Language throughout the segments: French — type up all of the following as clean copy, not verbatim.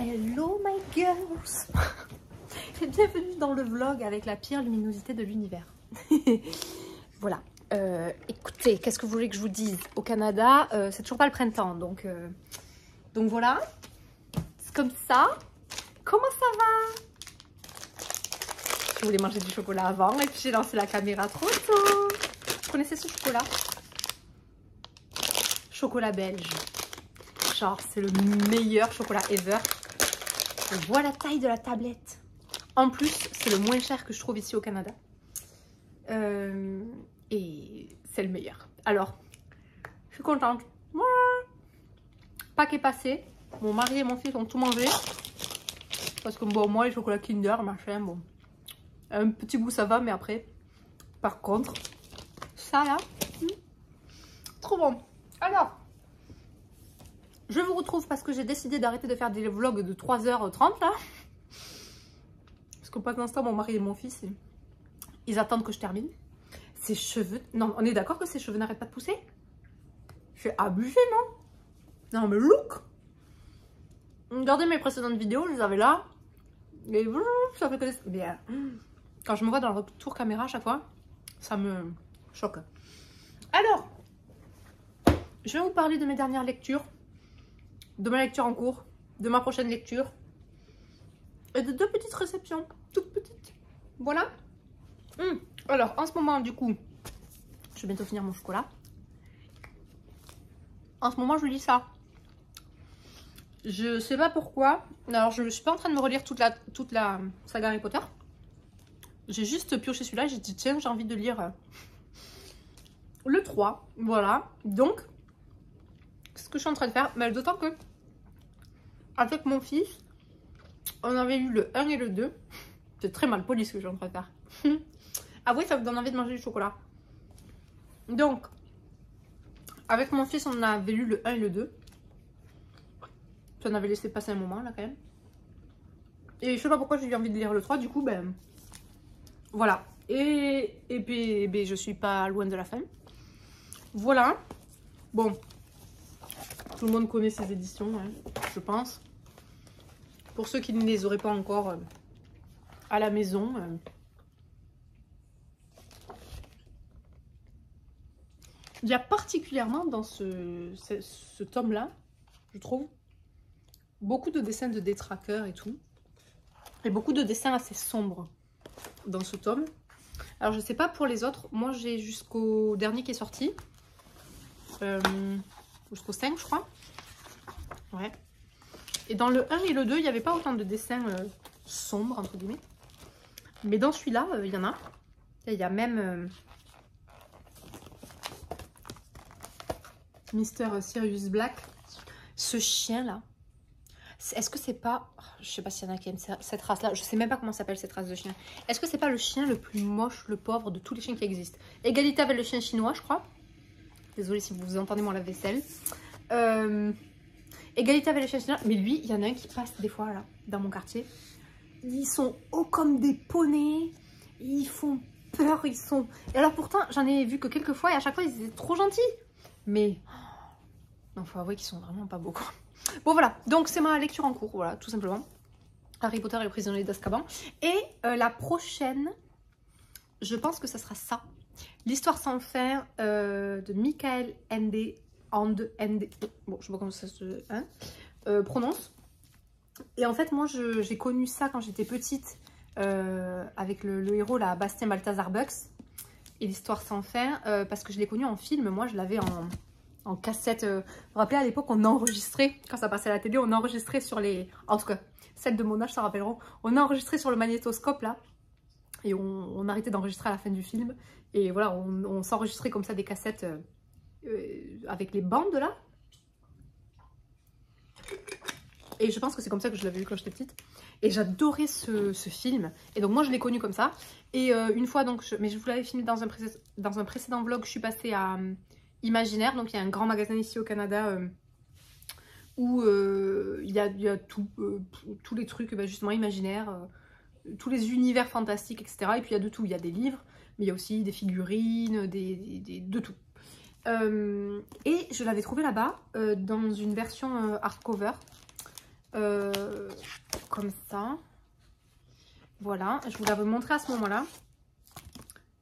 Hello my girls. Bienvenue dans le vlog avec la pire luminosité de l'univers. Voilà. Écoutez, qu'est-ce que vous voulez que je vous dise? Au Canada, c'est toujours pas le printemps, donc voilà. C'est comme ça. Comment ça va? Je voulais manger du chocolat avant et puis j'ai lancé la caméra trop tôt. Vous connaissez ce chocolat? Chocolat belge. Genre, c'est le meilleur chocolat ever. On voit la taille de la tablette. En plus, c'est le moins cher que je trouve ici au Canada. Et c'est le meilleur. Alors, je suis contente. Voilà. Pâques est passé. Mon mari et mon fils ont tout mangé. Parce que bon, moi, les chocolats Kinder, machin, bon. Un petit goût, ça va, mais après, par contre, ça là, trop bon. Alors, je vous retrouve parce que j'ai décidé d'arrêter de faire des vlogs de 3h30 là. Parce que pour l'instant, mon mari et mon fils, ils attendent que je termine. Ses cheveux, non, on est d'accord que ses cheveux n'arrêtent pas de pousser? Je suis abusée, non? Non, mais look! Regardez mes précédentes vidéos, je les avais là. Et ça fait que des... Mais, quand je me vois dans le retour caméra à chaque fois, ça me choque. Alors, je vais vous parler de mes dernières lectures, de ma lecture en cours, de ma prochaine lecture et de 2 petites réceptions, toutes petites. Voilà. Alors, en ce moment, du coup, je vais bientôt finir mon chocolat. En ce moment, je lis ça. Je sais pas pourquoi. Alors, je suis pas en train de me relire toute la saga Harry Potter. J'ai juste pioché celui-là. J'ai dit, tiens, j'ai envie de lire le 3. Voilà. Donc, c'est ce que je suis en train de faire. Mais d'autant que, avec mon fils, on avait lu le 1 et le 2. C'est très mal poli ce que je suis en train de faire. Ah oui, ça vous donne envie de manger du chocolat. Donc, avec mon fils, on avait lu le 1 et le 2. Puis on avait laissé passer un moment là quand même. Et je sais pas pourquoi j'ai eu envie de lire le 3. Du coup, ben voilà. Et puis ben, je suis pas loin de la fin. Voilà. Bon. Tout le monde connaît ces éditions, hein, je pense. Pour ceux qui ne les auraient pas encore à la maison. Il y a particulièrement dans ce tome-là, je trouve, beaucoup de dessins de détraqueurs et tout. Et beaucoup de dessins assez sombres dans ce tome. Alors, je sais pas pour les autres. Moi, j'ai jusqu'au dernier qui est sorti. Jusqu'au 5, je crois. Ouais. Et dans le 1 et le 2, il n'y avait pas autant de dessins sombres, entre guillemets. Mais dans celui-là, il y en a. Il y a même Mr. Sirius Black. Ce chien-là. Est-ce que c'est pas... Je sais pas s'il y en a qui aiment cette race-là. Je sais même pas comment s'appelle cette race de chien. Est-ce que c'est pas le chien le plus moche, le pauvre de tous les chiens qui existent? Égalité avec le chien chinois, je crois. Désolée si vous entendez mon lave-vaisselle. Égalité avec le chien chinois. Mais lui, il y en a un qui passe des fois là, dans mon quartier. Ils sont hauts comme des poneys. Ils font peur. Ils sont... Et alors pourtant, j'en ai vu que quelques fois et à chaque fois, ils étaient trop gentils. Mais... Non, faut avouer qu'ils sont vraiment pas beaux, quoi. Bon, voilà. Donc, c'est ma lecture en cours, voilà, tout simplement. Harry Potter et le prisonnier d'Azkaban. Et la prochaine, je pense que ça sera ça. L'histoire sans fin de Michael Ende. Bon, je sais pas comment ça se prononce. Et en fait, moi, j'ai connu ça quand j'étais petite avec le héros, là, Bastien Balthazar Bucks. Et l'histoire sans fin, parce que je l'ai connu en film. Moi, je l'avais en cassette. Vous vous rappelez, à l'époque, on enregistrait, quand ça passait à la télé, on enregistrait sur les... En tout cas, celles de mon âge, ça rappelleront. On enregistrait sur le magnétoscope, là. Et on arrêtait d'enregistrer à la fin du film. Et voilà, on s'enregistrait comme ça des cassettes avec les bandes, là. Et je pense que c'est comme ça que je l'avais vu quand j'étais petite. Et j'adorais ce film. Et donc, moi, je l'ai connu comme ça. Et une fois, donc... Mais je vous l'avais filmé dans un précédent vlog, je suis passée à... Imaginaire, donc il y a un grand magasin ici au Canada où il y a tous les trucs justement imaginaires, tous les univers fantastiques, etc. Et puis il y a de tout, il y a des livres, mais il y a aussi des figurines, de tout. Et je l'avais trouvé là-bas dans une version hardcover comme ça. Voilà, je vous l'avais montré à ce moment-là.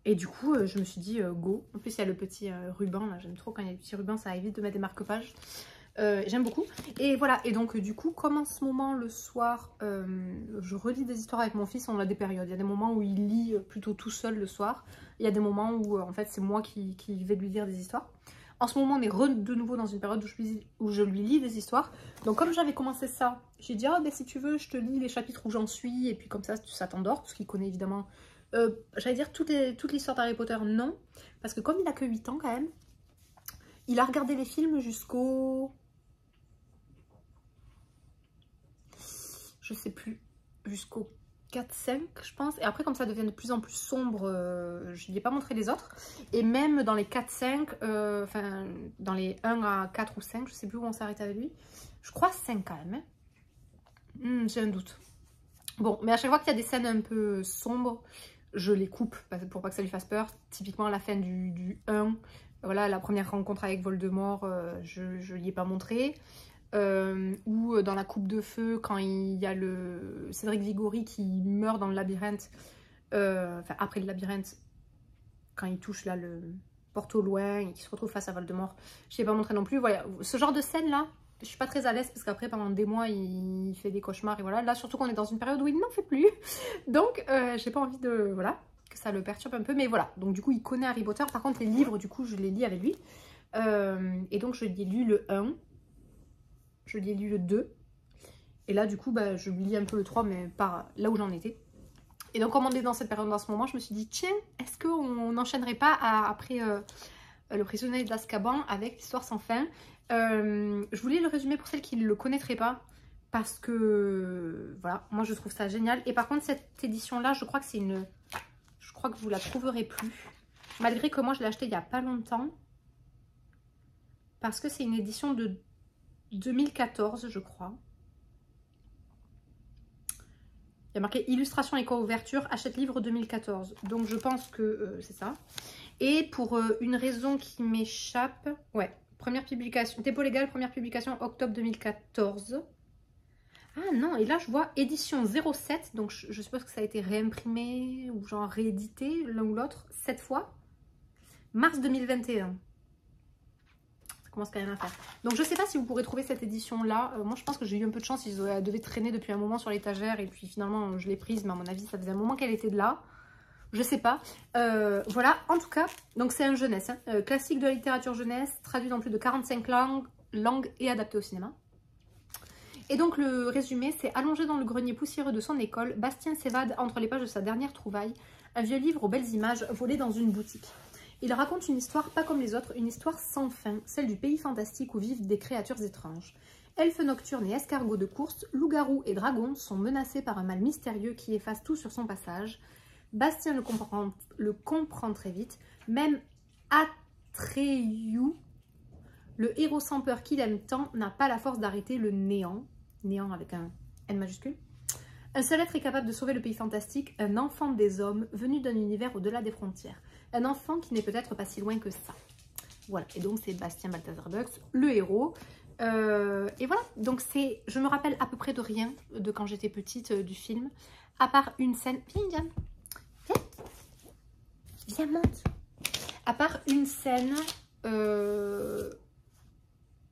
Et du coup, je me suis dit go. En plus, il y a le petit ruban là. J'aime trop quand il y a des petits rubans, ça évite de mettre des marque-pages. J'aime beaucoup. Et voilà, et donc du coup, comme en ce moment le soir, je relis des histoires avec mon fils, on a des périodes. Il y a des moments où il lit plutôt tout seul le soir. Il y a des moments où en fait c'est moi qui vais lui lire des histoires. En ce moment, on est de nouveau dans une période où je lui lis des histoires. Donc comme j'avais commencé ça, j'ai dit ben, si tu veux, je te lis les chapitres où j'en suis. Et puis comme ça t'endort, parce qu'il connaît évidemment... j'allais dire toute l'histoire d'Harry Potter, non. Parce que comme il a que 8 ans quand même, il a regardé les films jusqu'au... je sais plus, jusqu'au 4-5 je pense. Et après comme ça devient de plus en plus sombre, je ne lui ai pas montré les autres. Et même dans les 4-5, enfin dans les 1 à 4 ou 5, je sais plus où on s'est arrêté avec lui. Je crois 5 quand même. Hein. J'ai un doute. Bon, mais à chaque fois qu'il y a des scènes un peu sombres, je les coupe pour pas que ça lui fasse peur. Typiquement à la fin du 1, voilà, la première rencontre avec Voldemort, je ne lui ai pas montré. Ou dans la coupe de feu quand il y a le Cédric Diggory qui meurt dans le labyrinthe, enfin après le labyrinthe, quand il touche là le porte au loin et qu'il se retrouve face à Voldemort, je ne l'ai pas montré non plus. Voilà, ce genre de scène là, je suis pas très à l'aise parce qu'après pendant des mois il fait des cauchemars et voilà, là surtout qu'on est dans une période où il n'en fait plus, donc j'ai pas envie de, voilà, que ça le perturbe un peu, mais voilà, donc du coup il connaît Harry Potter. Par contre les livres du coup je les lis avec lui, et donc je lui ai lu le 1. Je lui ai lu le 2. Et là, du coup, bah, je lui lis un peu le 3, mais par là où j'en étais. Et donc, comme on est dans cette période en ce moment, je me suis dit, tiens, est-ce qu'on n'enchaînerait pas après Le prisonnier d'Azkaban avec l'histoire sans fin. Je voulais le résumer pour celles qui ne le connaîtraient pas. Parce que, voilà, moi je trouve ça génial. Et par contre, cette édition-là, je crois que c'est une... Je crois que vous la trouverez plus. Malgré que moi, je l'ai achetée il n'y a pas longtemps. Parce que c'est une édition de 2014, je crois. Il y a marqué illustration et couverture, achète livre 2014. Donc je pense que c'est ça. Et pour une raison qui m'échappe, ouais, première publication, dépôt légal, première publication octobre 2014. Ah non, et là je vois édition 07, donc je suppose que ça a été réimprimé ou genre réédité, l'un ou l'autre, 7 fois. Mars 2021. Commence quand même à faire. Donc je sais pas si vous pourrez trouver cette édition là. Moi je pense que j'ai eu un peu de chance, elle devait traîner depuis un moment sur l'étagère et puis finalement je l'ai prise, mais à mon avis ça faisait un moment qu'elle était de là. Je sais pas. Voilà, en tout cas, donc c'est un jeunesse, hein, classique de la littérature jeunesse, traduit dans plus de 45 langues et adapté au cinéma. Et donc le résumé, c'est allongé dans le grenier poussiéreux de son école, Bastien s'évade entre les pages de sa dernière trouvaille, un vieux livre aux belles images volé dans une boutique. Il raconte une histoire pas comme les autres, une histoire sans fin, celle du pays fantastique où vivent des créatures étranges. Elfes nocturnes et escargots de course, loups-garous et dragons sont menacés par un mal mystérieux qui efface tout sur son passage. Bastien le comprend très vite, même Atreyu, le héros sans peur qu'il aime tant, n'a pas la force d'arrêter le néant, néant avec un N majuscule. Un seul être est capable de sauver le pays fantastique, un enfant des hommes venu d'un univers au-delà des frontières. Un enfant qui n'est peut-être pas si loin que ça. Voilà, et donc c'est Bastien Balthazar Bucks, le héros. Et voilà, donc c'est, je me rappelle à peu près de rien de quand j'étais petite du film, à part une scène... Viens, Indiane, viens, viens, monte. À part une scène,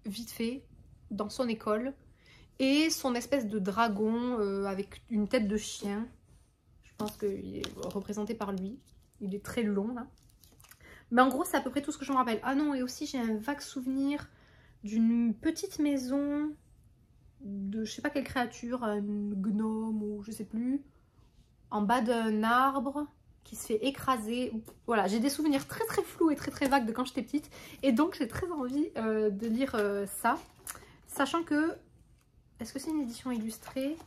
vite fait, dans son école, et son espèce de dragon avec une tête de chien. Je pense qu'il est représenté par lui. Il est très long là. Mais en gros, c'est à peu près tout ce que je me rappelle. Ah non, et aussi j'ai un vague souvenir d'une petite maison de je sais pas quelle créature, un gnome ou je sais plus, en bas d'un arbre qui se fait écraser. Voilà, j'ai des souvenirs très très flous et très très vagues de quand j'étais petite. Et donc j'ai très envie de lire ça. Sachant que, est-ce que c'est une édition illustrée?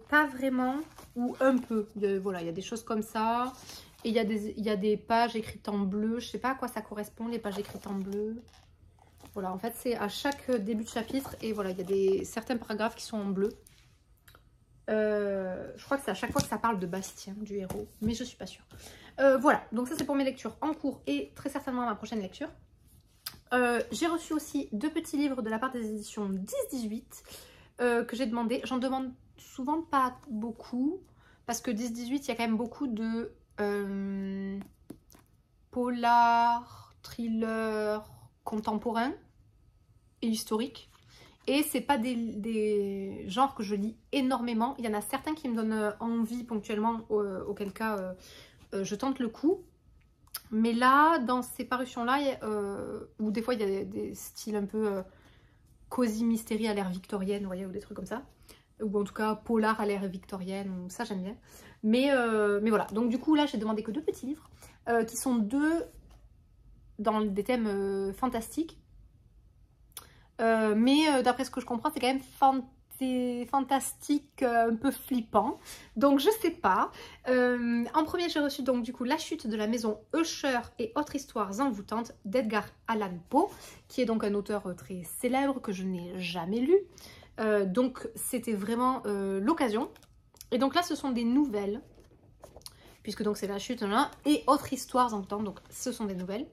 Pas vraiment, ou un peu. Voilà, il y a des choses comme ça. Et il y a des pages écrites en bleu. Je sais pas à quoi ça correspond, les pages écrites en bleu. Voilà, en fait, c'est à chaque début de chapitre. Et voilà, il y a certains paragraphes qui sont en bleu. Je crois que c'est à chaque fois que ça parle de Bastien, du héros. Mais je suis pas sûre. Voilà, donc ça c'est pour mes lectures en cours et très certainement ma prochaine lecture. J'ai reçu aussi 2 petits livres de la part des éditions 10-18. que j'ai demandé. J'en demande souvent pas beaucoup parce que 10-18, il y a quand même beaucoup de polar, thriller, contemporain et historique. Et c'est pas des genres que je lis énormément. Il y en a certains qui me donnent envie ponctuellement, auquel cas je tente le coup. Mais là, dans ces parutions-là, où des fois il y a des styles un peu cosy mystery à l'ère victorienne, vous voyez, ou des trucs comme ça. Ou en tout cas polar à l'ère victorienne, ça j'aime bien. Mais voilà, donc du coup là j'ai demandé que 2 petits livres, qui sont 2 dans des thèmes fantastiques. Mais d'après ce que je comprends, c'est quand même fantastique, un peu flippant. Donc je sais pas. En premier, j'ai reçu donc du coup La chute de la maison Usher et autres histoires envoûtantes d'Edgar Allan Poe, qui est donc un auteur très célèbre que je n'ai jamais lu. Donc c'était vraiment l'occasion. Et donc là, ce sont des nouvelles, puisque donc c'est La chute là, et autres histoires envoûtantes. Donc ce sont des nouvelles.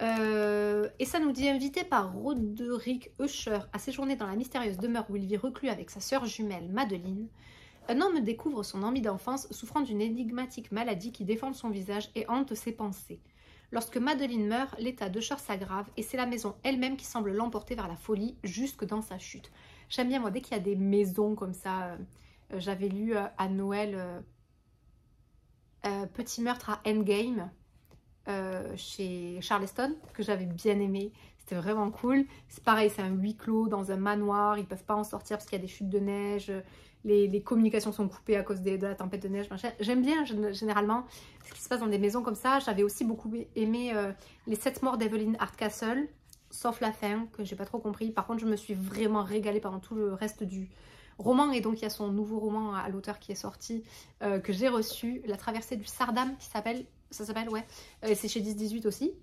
Et ça nous dit: invité par Roderick Usher à séjourner dans la mystérieuse demeure où il vit reclus avec sa sœur jumelle Madeleine, un homme découvre son ami d'enfance souffrant d'une énigmatique maladie qui déforme son visage et hante ses pensées. Lorsque Madeleine meurt, l'état d'Usher s'aggrave et c'est la maison elle-même qui semble l'emporter vers la folie jusque dans sa chute. J'aime bien, moi, dès qu'il y a des maisons comme ça. J'avais lu à Noël Petit meurtre à Endgame, chez Charleston, que j'avais bien aimé. C'était vraiment cool. C'est pareil, c'est un huis clos dans un manoir. Ils peuvent pas en sortir parce qu'il y a des chutes de neige. Les communications sont coupées à cause de la tempête de neige. J'aime bien généralement ce qui se passe dans des maisons comme ça. J'avais aussi beaucoup aimé Les 7 morts d'Evelyn Hardcastle, sauf la fin que j'ai pas trop compris. Par contre, je me suis vraiment régalée pendant tout le reste du roman. Et donc, il y a son nouveau roman à l'auteur qui est sorti, que j'ai reçu, La traversée du Sardam, qui s'appelle... Ça s'appelle, ouais. C'est chez 10-18 aussi.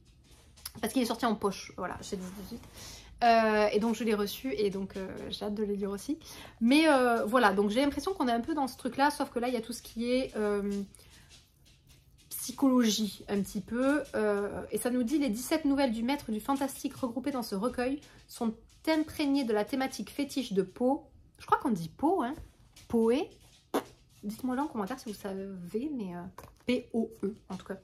Parce qu'il est sorti en poche, voilà, chez 10-18. Et donc je l'ai reçu et donc j'ai hâte de le lire aussi. Mais voilà, donc j'ai l'impression qu'on est un peu dans ce truc-là, sauf que là, il y a tout ce qui est psychologie, un petit peu. Et ça nous dit: les 17 nouvelles du maître du fantastique regroupées dans ce recueil sont imprégnées de la thématique fétiche de Poe. Je crois qu'on dit Poe, hein. Poe. Dites-moi là en commentaire si vous savez, mais P-O-E en tout cas.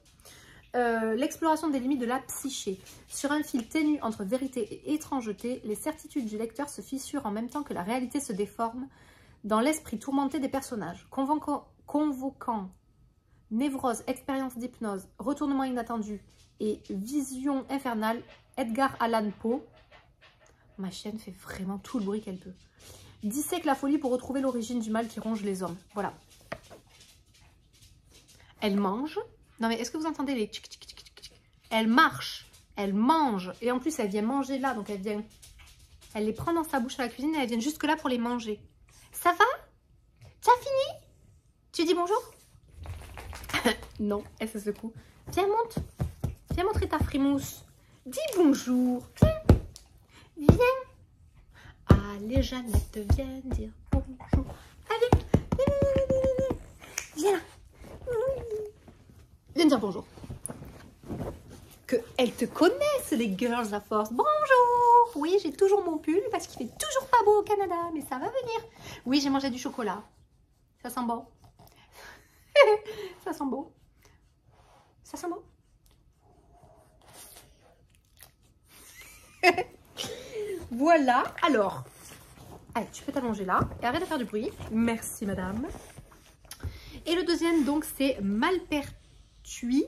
L'exploration des limites de la psyché. Sur un fil ténu entre vérité et étrangeté, les certitudes du lecteur se fissurent en même temps que la réalité se déforme dans l'esprit tourmenté des personnages. Convoquant névrose, expérience d'hypnose, retournement inattendu et vision infernale, Edgar Allan Poe, ma chienne fait vraiment tout le bruit qu'elle peut, dissèque la folie pour retrouver l'origine du mal qui ronge les hommes. Voilà. Elle mange. Non mais est-ce que vous entendez les tchic tchic tchic tchic? Elle marche, elle mange. Et en plus elle vient manger là. Donc elle vient... Elle les prend dans sa bouche à la cuisine et elle vient jusque là pour les manger. Ça va? Tu as fini? Tu dis bonjour? Non, elle se secoue. Viens, monte. Viens montrer ta frimousse. Dis bonjour. Viens. Viens. Allez, Jeannette, viens dire bonjour. Allez. Viens là. Viens dire bonjour. Que elles te connaissent, les girls à force. Bonjour. Oui, j'ai toujours mon pull parce qu'il fait toujours pas beau au Canada, mais ça va venir. Oui, j'ai mangé du chocolat. Ça sent bon. Ça sent bon. Ça sent bon. Voilà. Alors, allez, tu peux t'allonger là et arrête de faire du bruit. Merci, madame. Et le deuxième, donc, c'est Malpertuis,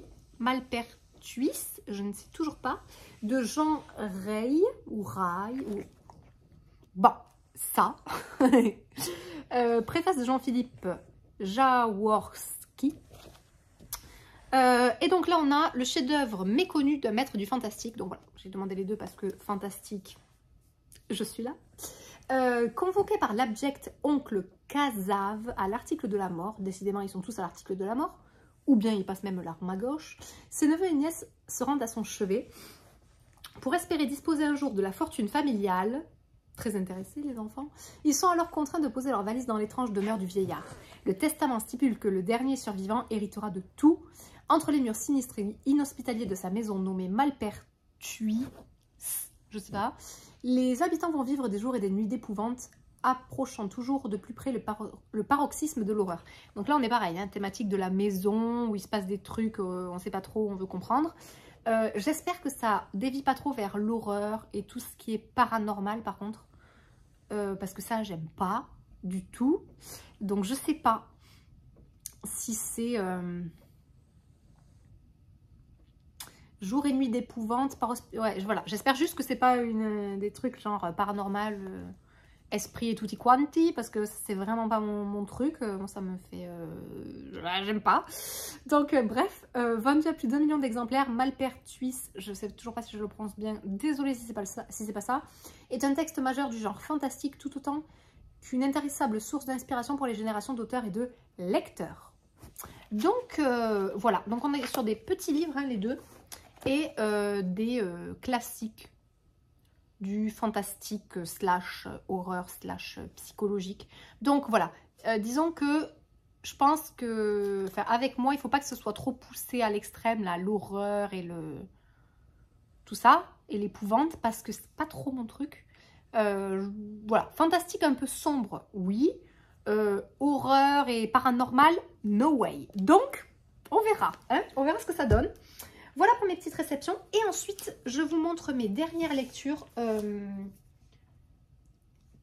je ne sais toujours pas, de Jean Rey, ou Ray, ou... Bon, ça. Préface de Jean-Philippe Jaworski. Et donc là, on a le chef-d'œuvre méconnu d'un maître du fantastique. Donc voilà, j'ai demandé les deux parce que fantastique, je suis là. Convoqué par l'abject oncle Casave à l'article de la mort, décidément ils sont tous à l'article de la mort, ou bien ils passent même l'arme à gauche, ses neveux et nièces se rendent à son chevet pour espérer disposer un jour de la fortune familiale. Très intéressés les enfants, ils sont alors contraints de poser leur valise dans l'étrange demeure du vieillard. Le testament stipule que le dernier survivant héritera de tout. Entre les murs sinistres et inhospitaliers de sa maison nommée Malpertuis, je sais pas, les habitants vont vivre des jours et des nuits d'épouvante approchant toujours de plus près le paroxysme de l'horreur. Donc là, on est pareil, hein, thématique de la maison, où il se passe des trucs, on ne sait pas trop, on veut comprendre. J'espère que ça dévie pas trop vers l'horreur et tout ce qui est paranormal, par contre. Parce que ça, j'aime pas du tout. Donc, je sais pas si c'est... jour et nuit d'épouvante. Ouais, voilà. J'espère juste que c'est pas des trucs genre paranormal, esprit et tutti quanti, parce que c'est vraiment pas mon truc. Moi, ça me fait... j'aime pas. Donc, bref, vendu à plus d'1 million d'exemplaires, Malpertuis, je sais toujours pas si je le prononce bien, désolée si c'est pas ça, est un texte majeur du genre fantastique, tout autant qu'une intarissable source d'inspiration pour les générations d'auteurs et de lecteurs. Donc, voilà. Donc, on est sur des petits livres, hein, les deux, et des classiques du fantastique slash horreur slash psychologique. Donc voilà, disons que je pense que avec moi, il ne faut pas que ce soit trop poussé à l'extrême, l'horreur et tout ça, et l'épouvante, parce que c'est pas trop mon truc. Voilà, fantastique un peu sombre, oui. Horreur et paranormal, no way. Donc, on verra, hein, on verra ce que ça donne. Voilà pour mes petites réceptions. Et ensuite, je vous montre mes dernières lectures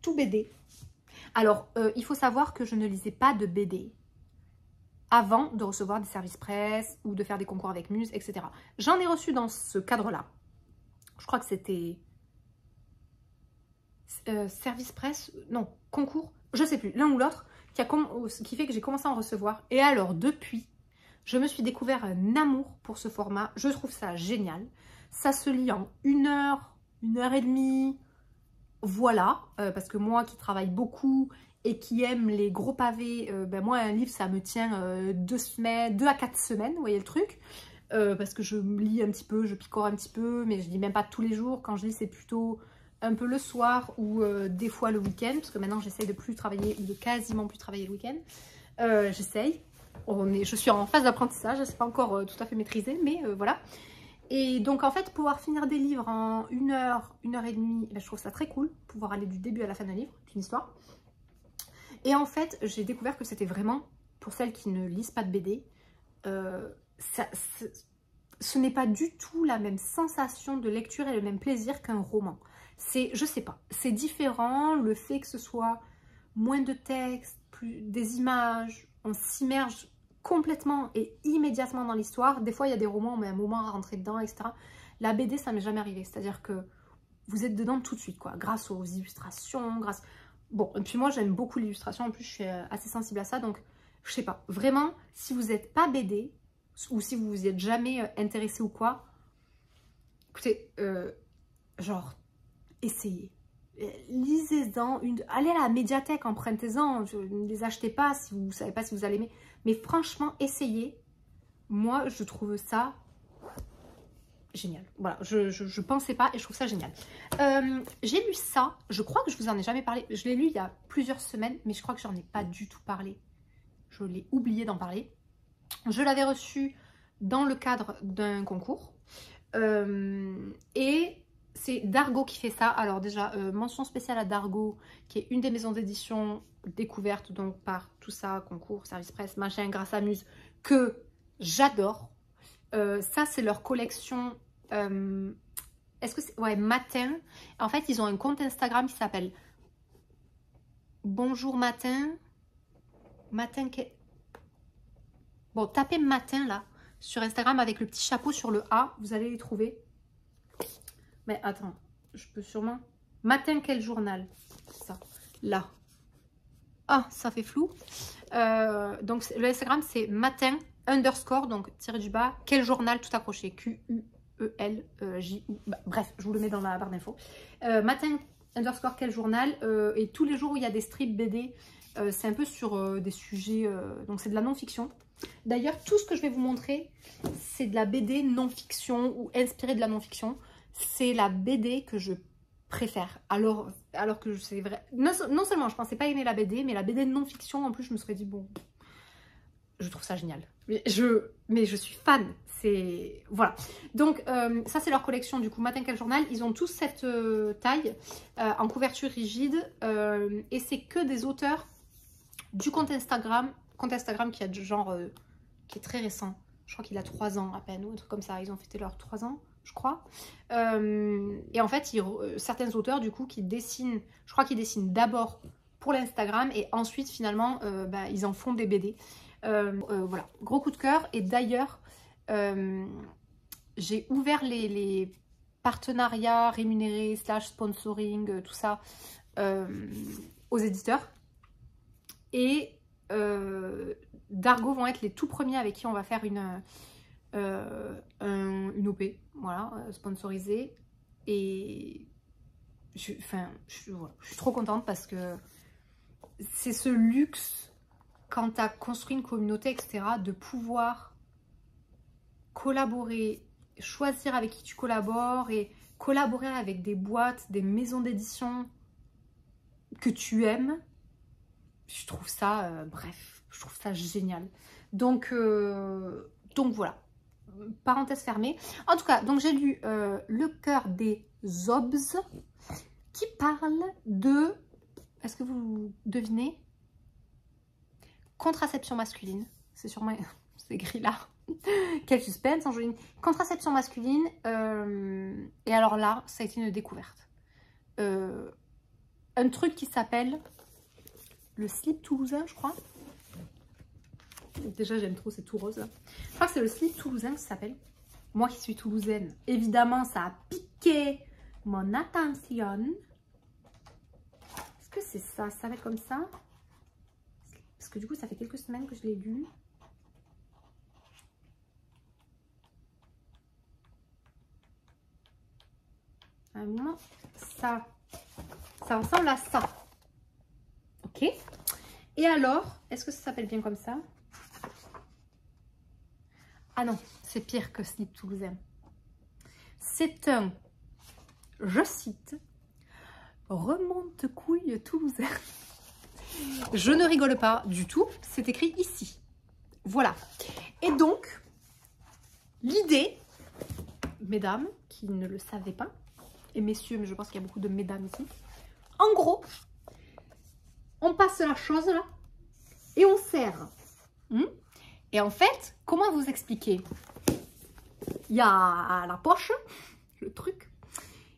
tout BD. Alors, il faut savoir que je ne lisais pas de BD avant de recevoir des services presse ou de faire des concours avec Muse, etc. J'en ai reçu dans ce cadre-là. Je crois que c'était service presse, non, concours, je ne sais plus, l'un ou l'autre, qui fait que j'ai commencé à en recevoir. Et alors, depuis... je me suis découvert un amour pour ce format. Je trouve ça génial. Ça se lit en 1 heure, 1 heure et demie. Voilà. Parce que moi qui travaille beaucoup et qui aime les gros pavés, ben moi un livre ça me tient 2 à 4 semaines. Vous voyez le truc, parce que je lis un petit peu, je picore un petit peu. Mais je lis même pas tous les jours. Quand je lis c'est plutôt un peu le soir ou des fois le week-end. Parce que maintenant j'essaye de plus travailler ou de quasiment plus travailler le week-end. J'essaye. Je suis en phase d'apprentissage, c'est pas encore tout à fait maîtrisé, mais voilà. Et donc en fait, pouvoir finir des livres en 1 heure, 1 heure et demie, ben, je trouve ça très cool. Pouvoir aller du début à la fin d'un livre, d'une histoire. Et en fait, j'ai découvert que c'était vraiment, pour celles qui ne lisent pas de BD, ce n'est pas du tout la même sensation de lecture et le même plaisir qu'un roman. C'est, je sais pas, c'est différent, le fait que ce soit moins de texte, plus des images, on s'immerge complètement et immédiatement dans l'histoire. Des fois, il y a des romans, on met un moment à rentrer dedans, etc. La BD, ça m'est jamais arrivé. C'est-à-dire que vous êtes dedans tout de suite, quoi. Grâce aux illustrations, grâce... Bon, et puis moi, j'aime beaucoup l'illustration. En plus, je suis assez sensible à ça. Donc, je sais pas. Vraiment, si vous n'êtes pas BD, ou si vous vous y êtes jamais intéressé ou quoi, écoutez, genre, essayez. Lisez-en, allez à la médiathèque, empruntez-en, ne les achetez pas si vous ne savez pas si vous allez aimer. Mais franchement, essayez. Moi, je trouve ça génial. Voilà, je pensais pas et je trouve ça génial. J'ai lu ça, je crois que je vous en ai jamais parlé. Je l'ai lu il y a plusieurs semaines, mais je crois que j'en ai pas du tout parlé. Je l'ai oublié d'en parler. Je l'avais reçu dans le cadre d'un concours. Et... c'est Dargo qui fait ça. Alors déjà, mention spéciale à Dargo, qui est une des maisons d'édition découvertes donc par tout ça, concours, service presse, machin, grâce à Muse, que j'adore. Ça, c'est leur collection, est-ce que c'est... ouais, Matin. En fait, ils ont un compte Instagram qui s'appelle Bonjour Matin. Matin... Bon, tapez Matin, là, sur Instagram avec le petit chapeau sur le A. Vous allez les trouver. Mais attends, je peux sûrement... Matin, quel journal? Ça, là. Ah, ça fait flou. Donc, le Instagram, c'est matin, _, donc tiré du bas, quel journal, tout accroché. QUELJU. Bref, je vous le mets dans la barre d'infos. Matin, _ quel journal. Et tous les jours où il y a des strips BD, c'est un peu sur des sujets... donc, c'est de la non-fiction. D'ailleurs, tout ce que je vais vous montrer, c'est de la BD non-fiction ou inspirée de la non-fiction. C'est la BD que je préfère. Alors que c'est vrai. Non seulement je pensais pas aimer la BD, mais la BD non-fiction, en plus, je me serais dit, bon, je trouve ça génial. Mais je suis fan. C'est... Voilà. Donc, ça, c'est leur collection, du coup, Matin Quel Journal. Ils ont tous cette taille en couverture rigide. Et c'est que des auteurs du compte Instagram. Compte Instagram qui a du genre... qui est très récent. Je crois qu'il a 3 ans à peine, ou un truc comme ça. Ils ont fêté leurs 3 ans, je crois. Et en fait, certains auteurs, du coup, qui dessinent... Je crois qu'ils dessinent d'abord pour l'Instagram. Et ensuite, finalement, ils en font des BD. Voilà, gros coup de cœur. Et d'ailleurs, j'ai ouvert les partenariats rémunérés / sponsoring, tout ça, aux éditeurs. Et Dargo vont être les tout premiers avec qui on va faire une OP, voilà, sponsorisée. Et je suis trop contente parce que c'est ce luxe, quand tu as construit une communauté, etc., de pouvoir collaborer, choisir avec qui tu collabores et collaborer avec des boîtes, des maisons d'édition que tu aimes. Je trouve ça, bref, je trouve ça génial. Donc voilà, parenthèse fermée. En tout cas, donc j'ai lu Le cœur des Obs qui parle de, est-ce que vous devinez? Contraception masculine. C'est sûrement, c'est écrit là. Quel suspense, Angeline. Contraception masculine. Et alors là, ça a été une découverte. Un truc qui s'appelle le slip toulousain, je crois. Déjà, j'aime trop, c'est tout rose là. Je crois que c'est le slip toulousain que ça s'appelle. Moi qui suis toulousaine, évidemment, ça a piqué mon attention. Est-ce que c'est ça? Ça va être comme ça? Parce que du coup, ça fait quelques semaines que je l'ai lu. À un moment, ça ressemble à ça. Ok. Et alors, est-ce que ça s'appelle bien comme ça? Ah non, c'est pire que slip toulousain. C'est un, je cite, remonte-couille toulousain. Je ne rigole pas du tout, c'est écrit ici. Voilà. Et donc, l'idée, mesdames qui ne le savaient pas, et messieurs, mais je pense qu'il y a beaucoup de mesdames ici, en gros, on passe la chose là, et on serre. Et en fait, comment vous expliquer? Il y a la poche, le truc,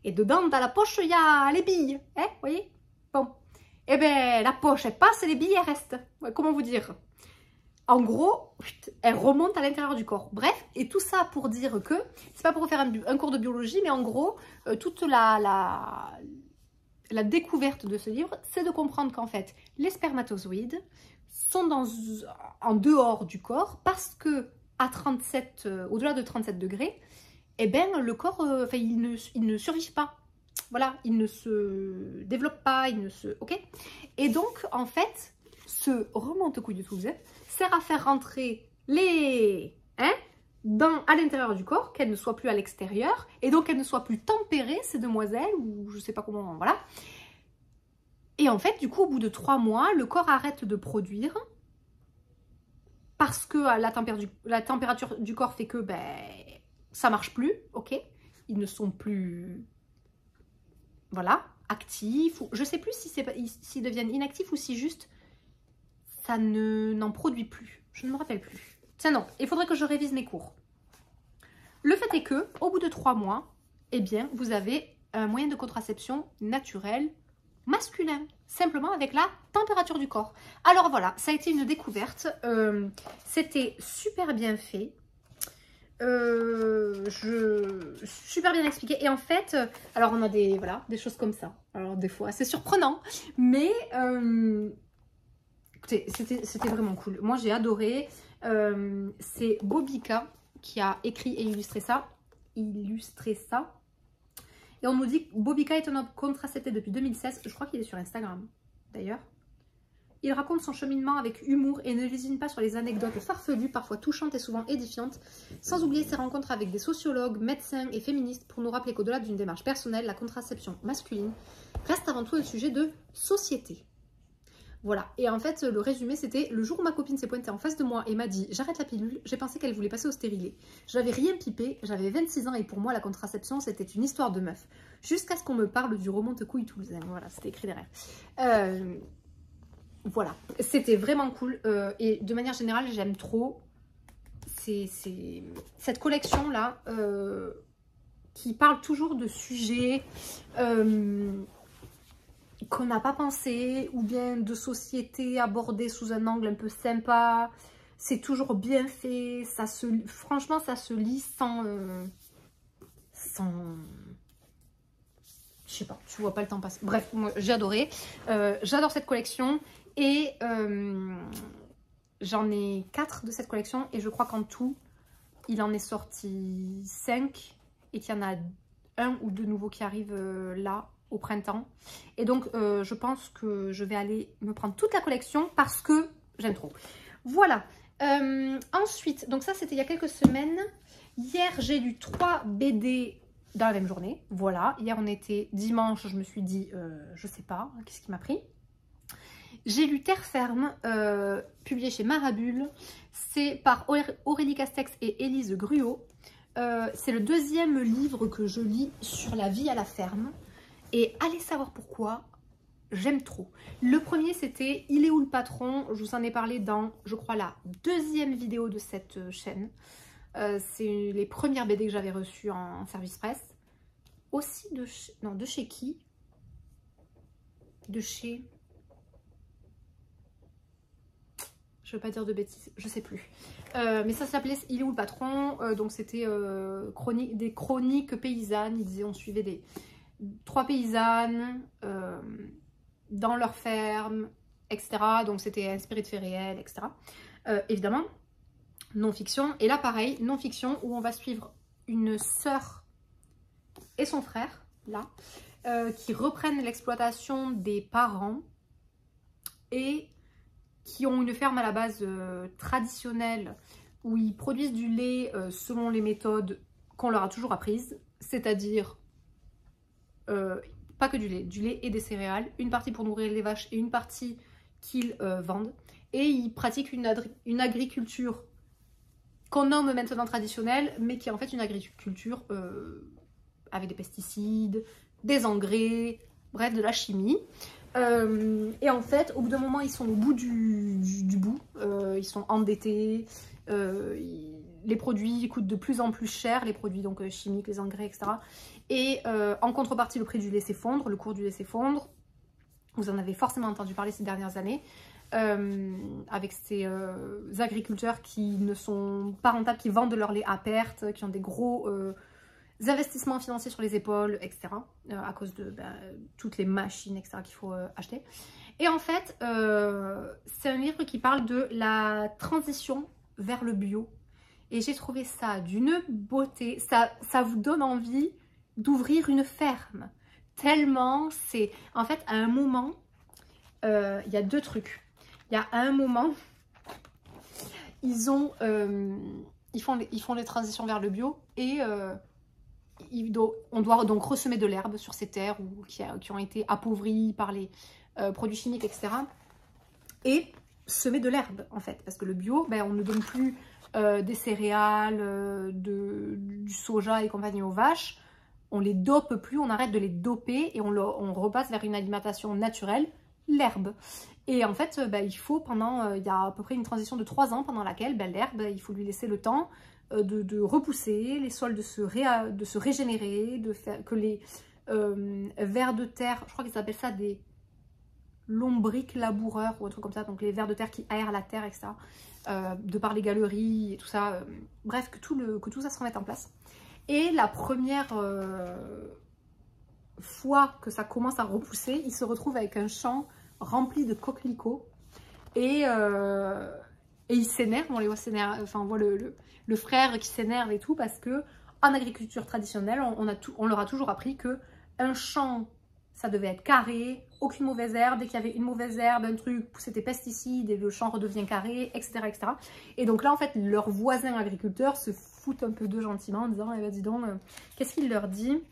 et dedans, dans la poche, il y a les billes, hein, vous voyez? Bon. Eh bien, la poche, elle passe et les billes, elles restent. Ouais, comment vous dire? En gros, elle remonte à l'intérieur du corps. Bref, et tout ça pour dire que, c'est pas pour faire un cours de biologie, mais en gros, toute la découverte de ce livre, c'est de comprendre qu'en fait, les spermatozoïdes sont en dehors du corps parce que à 37, au-delà de 37 degrés, eh ben, le corps, il ne survit pas. Voilà, il ne se développe pas, il ne se... Ok. Et donc, en fait, ce remonte-couille de Toulouse sert à faire rentrer les... à l'intérieur du corps, qu'elles ne soient plus à l'extérieur, et donc qu'elles ne soient plus tempérées, ces demoiselles, ou je sais pas comment... Voilà. Et en fait, du coup, au bout de 3 mois, le corps arrête de produire parce que la température du corps fait que ça marche plus, ok. Ils ne sont plus... Voilà, actifs, ou je sais plus s'ils deviennent inactifs ou si juste ça n'en produit plus. Je ne me rappelle plus. Tiens non, il faudrait que je révise mes cours. Le fait est que, au bout de 3 mois, eh bien, vous avez un moyen de contraception naturel masculin, simplement avec la température du corps. Alors voilà, ça a été une découverte. C'était super bien fait. Super bien expliqué. Et en fait, alors on a des choses comme ça. Alors des fois, c'est surprenant, mais écoutez, c'était vraiment cool. Moi, j'ai adoré. C'est Bobika qui a écrit et illustré ça. Et on nous dit que Bobika est un homme contracepté depuis 2016. Je crois qu'il est sur Instagram, d'ailleurs. Il raconte son cheminement avec humour et ne lésine pas sur les anecdotes farfelues, parfois touchantes et souvent édifiantes, sans oublier ses rencontres avec des sociologues, médecins et féministes pour nous rappeler qu'au-delà d'une démarche personnelle, la contraception masculine reste avant tout un sujet de société. Voilà, et en fait le résumé c'était: le jour où ma copine s'est pointée en face de moi et m'a dit j'arrête la pilule, j'ai pensé qu'elle voulait passer au stérilet. J'avais rien pipé, j'avais 26 ans et pour moi la contraception c'était une histoire de meuf. Jusqu'à ce qu'on me parle du remonte-couille toulousain. Voilà, c'était écrit derrière. Voilà, c'était vraiment cool et de manière générale j'aime trop cette collection là qui parle toujours de sujets qu'on n'a pas pensé, ou bien de société abordée sous un angle un peu sympa. C'est toujours bien fait, franchement ça se lit sans je sais pas, tu vois pas le temps passer. Bref, moi j'ai adoré, j'adore cette collection et j'en ai 4 de cette collection et je crois qu'en tout il en est sorti 5 et qu'il y en a 1 ou 2 nouveaux qui arrivent là au printemps. Et donc je pense que je vais aller me prendre toute la collection parce que j'aime trop. Voilà. Ensuite, donc ça c'était il y a quelques semaines. Hier j'ai lu 3 BD dans la même journée. Voilà. Hier on était dimanche, je me suis dit je sais pas, qu'est-ce qui m'a pris. J'ai lu Terre ferme, publié chez Marabule. C'est par Aurélie Castex et Élise Gruot. C'est le 2e livre que je lis sur la vie à la ferme. Et allez savoir pourquoi, j'aime trop. Le premier c'était Il est où le patron? Je vous en ai parlé dans, je crois, la 2e vidéo de cette chaîne. C'est les premières BD que j'avais reçues en service presse. Aussi de chez... Non, de chez qui? De chez... Je veux pas dire de bêtises, je sais plus. Mais ça s'appelait Il est où le patron? Donc c'était des chroniques paysannes. Ils disaient on suivait 3 paysannes dans leur ferme, etc. Donc c'était inspiré de faits réels, etc. Évidemment, non-fiction. Et là pareil, non-fiction, où on va suivre une sœur et son frère, là, qui reprennent l'exploitation des parents et qui ont une ferme à la base traditionnelle où ils produisent du lait selon les méthodes qu'on leur a toujours apprises, c'est-à-dire pas que du lait et des céréales, une partie pour nourrir les vaches et une partie qu'ils vendent. Et ils pratiquent une agriculture qu'on nomme maintenant traditionnelle, mais qui est en fait une agriculture avec des pesticides, des engrais, bref, de la chimie. Et en fait, au bout d'un moment, ils sont au bout du bout, ils sont endettés, les produits coûtent de plus en plus cher, les produits donc chimiques, les engrais, etc. Et en contrepartie, le prix du lait s'effondre, le cours du lait s'effondre. Vous en avez forcément entendu parler ces dernières années, avec ces agriculteurs qui ne sont pas rentables, qui vendent leur lait à perte, qui ont des gros investissements financiers sur les épaules, etc. À cause de toutes les machines, etc. qu'il faut acheter. Et en fait, c'est un livre qui parle de la transition vers le bio. Et j'ai trouvé ça d'une beauté. Ça vous donne envie d'ouvrir une ferme. Tellement c'est... En fait, à un moment, il y a 2 trucs. Il y a un moment, ils font les transitions vers le bio et... on doit donc ressemer de l'herbe sur ces terres qui ont été appauvries par les produits chimiques, etc. Et semer de l'herbe, en fait. Parce que le bio, on ne donne plus des céréales, du soja et compagnie aux vaches. On les dope plus, on arrête de les doper et on repasse vers une alimentation naturelle, l'herbe. Et en fait, il faut il y a à peu près une transition de 3 ans pendant laquelle l'herbe, il faut lui laisser le temps de repousser, les sols de se régénérer, de faire que les vers de terre, je crois qu'ils appellent ça des lombriques laboureurs ou un truc comme ça, donc les vers de terre qui aèrent la terre, etc. De par les galeries et tout ça, bref, que tout ça se remette en place. Et la première fois que ça commence à repousser, ils se retrouvent avec un champ rempli de coquelicots et ils s'énervent, on les voit s'énerver, enfin on voit le frère qui s'énerve et tout, parce que en agriculture traditionnelle, on leur a toujours appris que un champ, ça devait être carré, aucune mauvaise herbe, dès qu'il y avait une mauvaise herbe, un truc, c'était pesticides et le champ redevient carré, etc., etc. Et donc là, en fait, leurs voisins agriculteurs se foutent un peu d'eux gentiment en disant, eh ben dis donc, qu'est-ce qu'il leur dit?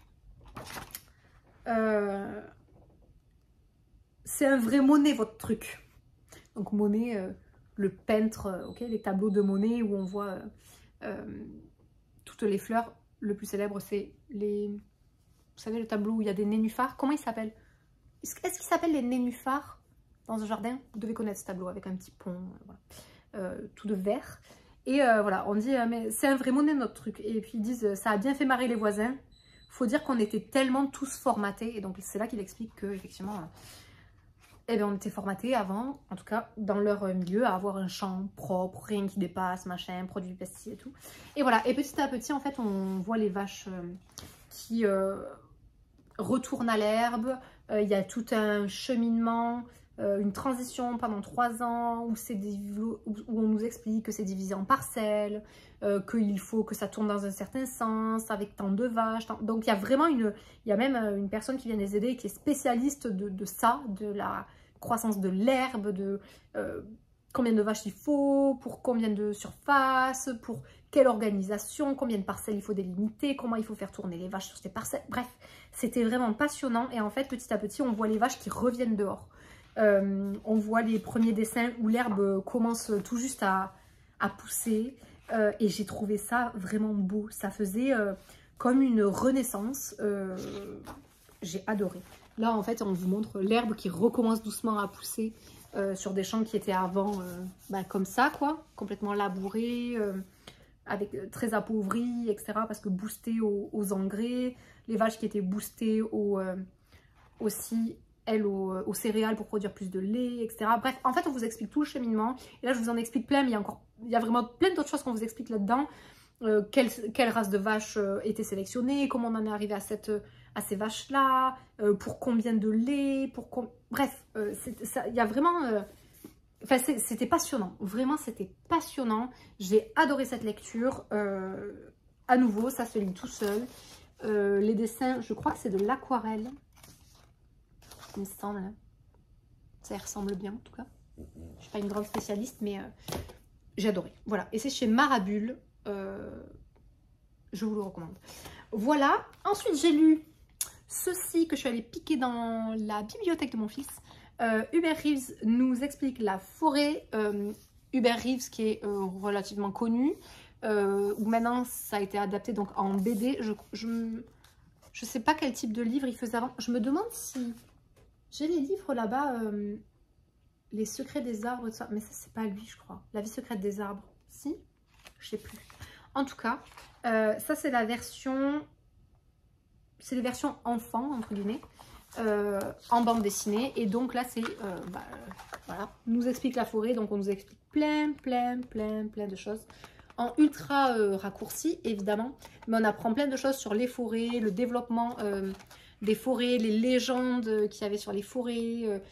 C'est un vrai monnaie, votre truc. Donc Monet, le peintre, ok, les tableaux de Monet où on voit toutes les fleurs. Le plus célèbre, c'est les... Vous savez, le tableau où il y a des nénuphars. Comment il s'appelle? Est-ce qu'il s'appelle les nénuphars dans un jardin? Vous devez connaître ce tableau avec un petit pont, voilà. Tout de vert. Et voilà, on dit, mais c'est un vrai Monet notre truc. Et puis ils disent, ça a bien fait marrer les voisins. Faut dire qu'on était tellement tous formatés. Et donc c'est là qu'il explique que effectivement, eh bien, on était formatés avant, en tout cas dans leur milieu, à avoir un champ propre, rien qui dépasse, machin, produits pesticides et tout. Et voilà, et petit à petit, en fait, on voit les vaches qui retournent à l'herbe. Il y a tout un cheminement, une transition pendant 3 ans où on nous explique que c'est divisé en parcelles, qu'il faut que ça tourne dans un certain sens, avec tant de vaches. Donc il y a vraiment il y a même une personne qui vient les aider, qui est spécialiste de ça, de la croissance de l'herbe, de combien de vaches il faut, pour combien de surface, pour quelle organisation, combien de parcelles il faut délimiter, comment il faut faire tourner les vaches sur ces parcelles. Bref, c'était vraiment passionnant. Et en fait, petit à petit, on voit les vaches qui reviennent dehors. On voit les premiers dessins où l'herbe commence tout juste à pousser. Et j'ai trouvé ça vraiment beau. Ça faisait comme une renaissance. J'ai adoré. Là, en fait, on vous montre l'herbe qui recommence doucement à pousser sur des champs qui étaient avant comme ça, quoi. Complètement labourés, avec très appauvris, etc. Parce que boostés aux engrais. Les vaches qui étaient boostées aussi, elles, aux céréales pour produire plus de lait, etc. Bref, en fait, on vous explique tout le cheminement. Et là, je vous en explique plein, mais il y a vraiment plein d'autres choses qu'on vous explique là-dedans. Quelle race de vaches était sélectionnée, comment on en est arrivé à ces vaches-là, pour combien de lait, bref, il y a vraiment... Enfin, c'était passionnant, vraiment c'était passionnant. J'ai adoré cette lecture. À nouveau, ça se lit tout seul. Les dessins, je crois que c'est de l'aquarelle, il me semble. Ça y ressemble bien en tout cas. Je ne suis pas une grande spécialiste, mais j'ai adoré. Voilà, et c'est chez Marabule. Je vous le recommande. Voilà, ensuite j'ai lu ceci que je suis allée piquer dans la bibliothèque de mon fils. Hubert Reeves nous explique la forêt. Hubert Reeves qui est relativement connu, où maintenant ça a été adapté donc en BD. Je sais pas quel type de livre il faisait avant. Je me demande si j'ai les livres là-bas, Les secrets des arbres, tout ça. Mais ça c'est pas lui je crois. La vie secrète des arbres. Si? Je sais plus. En tout cas, ça c'est la version... C'est les versions enfants, entre guillemets, en bande dessinée. Et donc là, c'est... voilà, on nous explique la forêt. Donc on nous explique plein de choses. En ultra raccourci, évidemment. Mais on apprend plein de choses sur les forêts, le développement des forêts, les légendes qu'il y avait sur les forêts,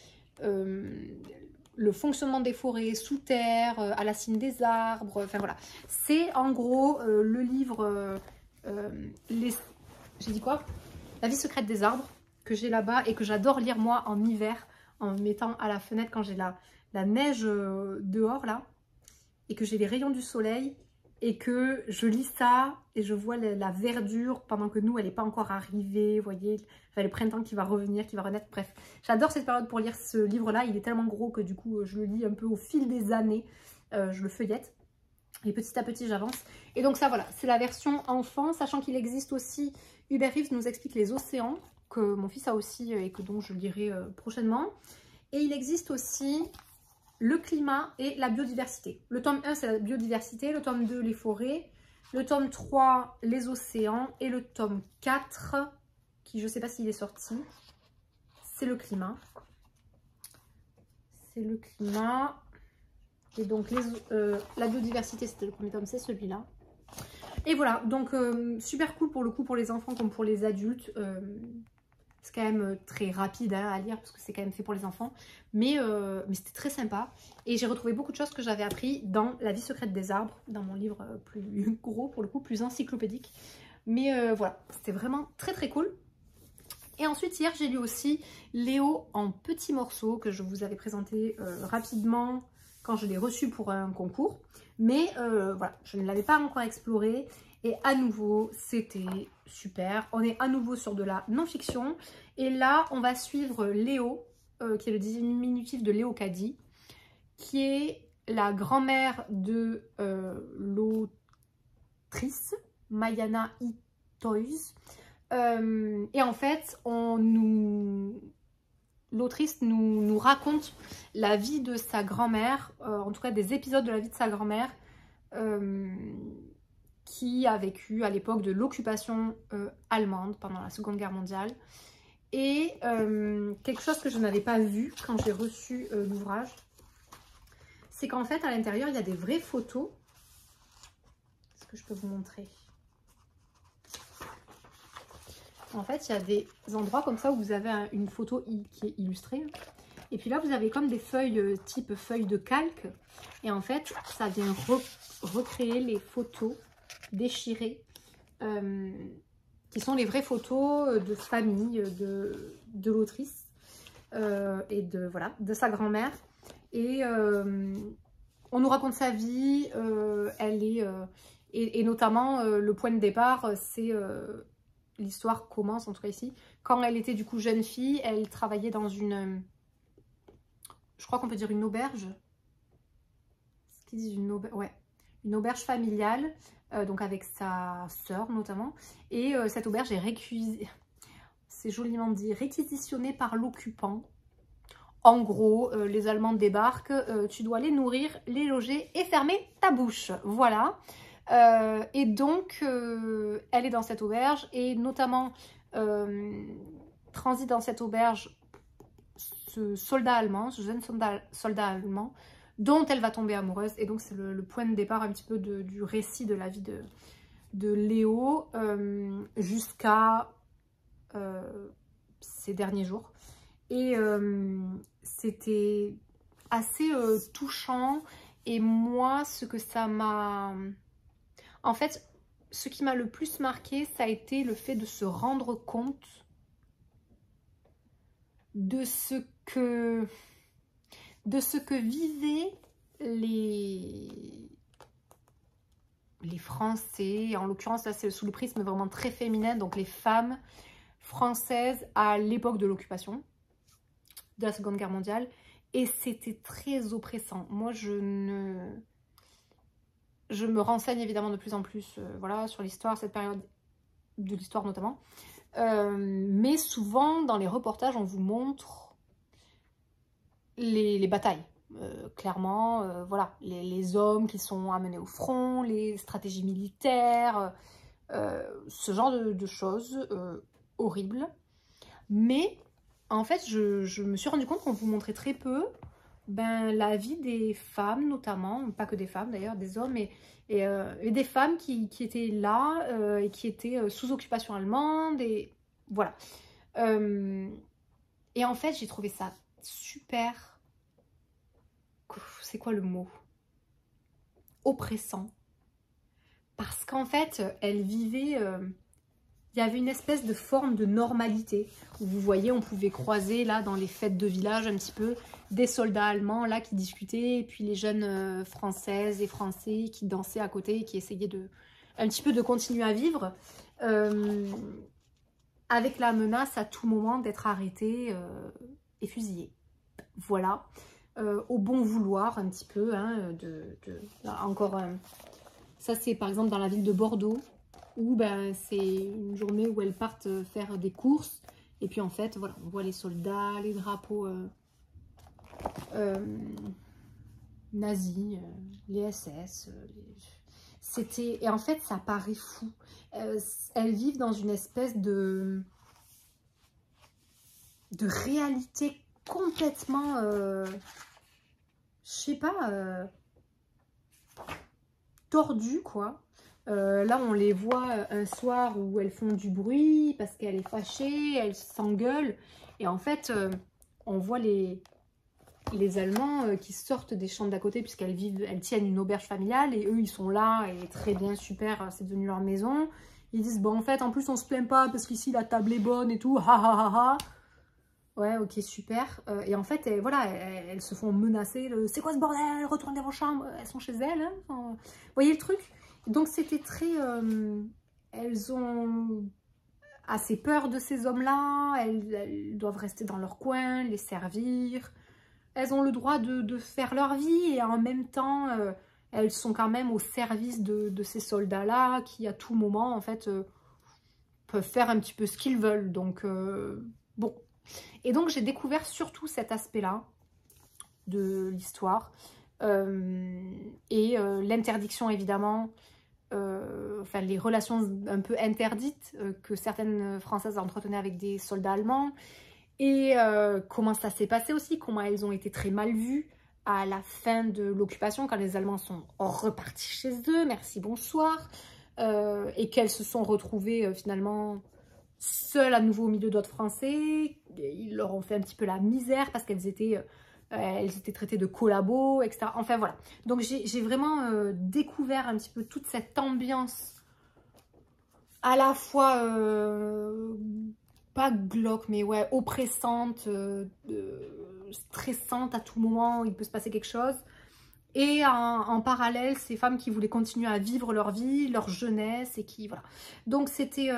le fonctionnement des forêts sous terre, à la cime des arbres. Enfin voilà. C'est en gros le livre... J'ai dit quoi? La vie secrète des arbres, que j'ai là-bas et que j'adore lire moi en hiver, en me mettant à la fenêtre quand j'ai la neige dehors là, et que j'ai les rayons du soleil, et que je lis ça, et je vois la verdure pendant que nous, elle n'est pas encore arrivée, vous voyez, enfin, le printemps qui va revenir, qui va renaître, bref. J'adore cette période pour lire ce livre-là, il est tellement gros que du coup, je le lis un peu au fil des années, je le feuillette. Et petit à petit, j'avance. Et donc ça, voilà, c'est la version enfant, sachant qu'il existe aussi... Hubert Reeves nous explique les océans, que mon fils a aussi et que donc je lirai prochainement. Et il existe aussi le climat et la biodiversité. Le tome 1, c'est la biodiversité, le tome 2, les forêts, le tome 3, les océans, et le tome 4, qui je ne sais pas s'il est sorti, c'est le climat. C'est le climat. Et donc la biodiversité, c'était le premier tome, c'est celui-là. Et voilà, donc super cool pour le coup pour les enfants comme pour les adultes. C'est quand même très rapide à lire parce que c'est quand même fait pour les enfants. Mais c'était très sympa. Et j'ai retrouvé beaucoup de choses que j'avais appris dans La vie secrète des arbres, dans mon livre plus gros pour le coup, plus encyclopédique. Mais voilà, c'était vraiment très cool. Et ensuite, hier, j'ai lu aussi Léo en petits morceaux que je vous avais présenté rapidement quand je l'ai reçu pour un concours. Mais voilà, je ne l'avais pas encore exploré. Et à nouveau, c'était super. On est à nouveau sur de la non-fiction. Et là, on va suivre Léo, qui est le diminutif de Léocadie. qui est la grand-mère de l'autrice, Mayana Itoiz. Et en fait, l'autrice nous raconte la vie de sa grand-mère, en tout cas des épisodes de la vie de sa grand-mère, qui a vécu à l'époque de l'occupation allemande pendant la Seconde Guerre mondiale. Et quelque chose que je n'avais pas vu quand j'ai reçu l'ouvrage, c'est qu'en fait à l'intérieur il y a des vraies photos. Est-ce que je peux vous montrer? En fait il y a des endroits comme ça où vous avez une photo qui est illustrée. Et puis là vous avez comme des feuilles type feuilles de calque. Et en fait ça vient recréer les photos déchirées. Qui sont les vraies photos de famille de l'autrice et voilà, de sa grand-mère. Et on nous raconte sa vie, elle est, et notamment le point de départ, c'est l'histoire commence en tout cas ici. Quand elle était du coup jeune fille, elle travaillait dans une, je crois qu'on peut dire une auberge. Est-ce qu'ils disent une auberge? Ouais, une auberge familiale. Donc avec sa sœur notamment, et cette auberge est c'est joliment dit, réquisitionnée par l'occupant. En gros, les Allemands débarquent, tu dois les nourrir, les loger et fermer ta bouche, voilà. Et donc, elle est dans cette auberge, et notamment transite dans cette auberge ce soldat allemand, ce jeune soldat allemand, dont elle va tomber amoureuse. Et donc c'est le point de départ un petit peu du récit de la vie de Léo jusqu'à ses derniers jours. Et c'était assez touchant. Et moi, ce que ça m'a... En fait, ce qui m'a le plus marqué, ça a été le fait de se rendre compte de ce que vivaient les Français, en l'occurrence là c'est sous le prisme vraiment très féminin, donc les femmes françaises à l'époque de l'occupation de la Seconde Guerre mondiale, et c'était très oppressant. Moi je me renseigne évidemment de plus en plus voilà, sur l'histoire, cette période de l'histoire notamment, mais souvent dans les reportages on vous montre les batailles. Clairement, voilà, les hommes qui sont amenés au front, les stratégies militaires, ce genre de choses horribles. Mais en fait, je me suis rendu compte qu'on vous montrait très peu la vie des femmes, notamment, pas que des femmes d'ailleurs, des hommes, et des femmes qui étaient là et qui étaient sous occupation allemande, et voilà. Et en fait, j'ai trouvé ça super... C'est quoi le mot? Oppressant. Parce qu'en fait, elle vivait... il y avait une espèce de forme de normalité. Où vous voyez, on pouvait croiser là dans les fêtes de village un petit peu des soldats allemands là qui discutaient, et puis les jeunes françaises et français qui dansaient à côté et qui essayaient un petit peu de continuer à vivre. Avec la menace à tout moment d'être arrêtés et fusillés. Voilà. Au bon vouloir un petit peu, hein, là, encore ça c'est par exemple dans la ville de Bordeaux, où c'est une journée où elles partent faire des courses, et puis en fait voilà, on voit les soldats, les drapeaux nazis, les SS, c'était, et en fait ça paraît fou. Elles vivent dans une espèce de réalité complètement je sais pas, tordue quoi. Là on les voit un soir où elles font du bruit parce qu'elle est fâchée, elles s'engueulent, et en fait on voit les Allemands qui sortent des chambres d'à côté, puisqu'elles tiennent une auberge familiale, et eux ils sont là et très bien, super, c'est devenu leur maison. Ils disent bon en fait en plus on se plaint pas parce qu'ici la table est bonne et tout, ha ha ha ha. Ouais, ok, super. Et en fait, voilà, elles se font menacer. C'est quoi ce bordel? Retournez dans vos chambres. Elles sont chez elles. Hein, enfin, vous voyez le truc? Donc, c'était très... elles ont assez peur de ces hommes-là. Elles doivent rester dans leur coin, les servir. elles ont le droit de faire leur vie et en même temps, elles sont quand même au service de ces soldats-là qui, à tout moment, en fait, peuvent faire un petit peu ce qu'ils veulent. Donc, bon. Et donc, j'ai découvert surtout cet aspect-là de l'histoire et l'interdiction, évidemment, enfin, les relations un peu interdites que certaines Françaises entretenaient avec des soldats allemands. Et comment ça s'est passé aussi, comment elles ont été très mal vues à la fin de l'occupation, quand les Allemands sont repartis chez eux, merci, bonsoir, et qu'elles se sont retrouvées finalement seules à nouveau au milieu d'autres Français. Ils leur ont fait un petit peu la misère parce qu'elles étaient traitées de collabos, etc. Enfin voilà, donc j'ai vraiment découvert un petit peu toute cette ambiance à la fois... pas glauque, mais ouais, oppressante, stressante à tout moment, il peut se passer quelque chose. Et en parallèle, ces femmes qui voulaient continuer à vivre leur vie, leur jeunesse, et qui, voilà. Donc c'était,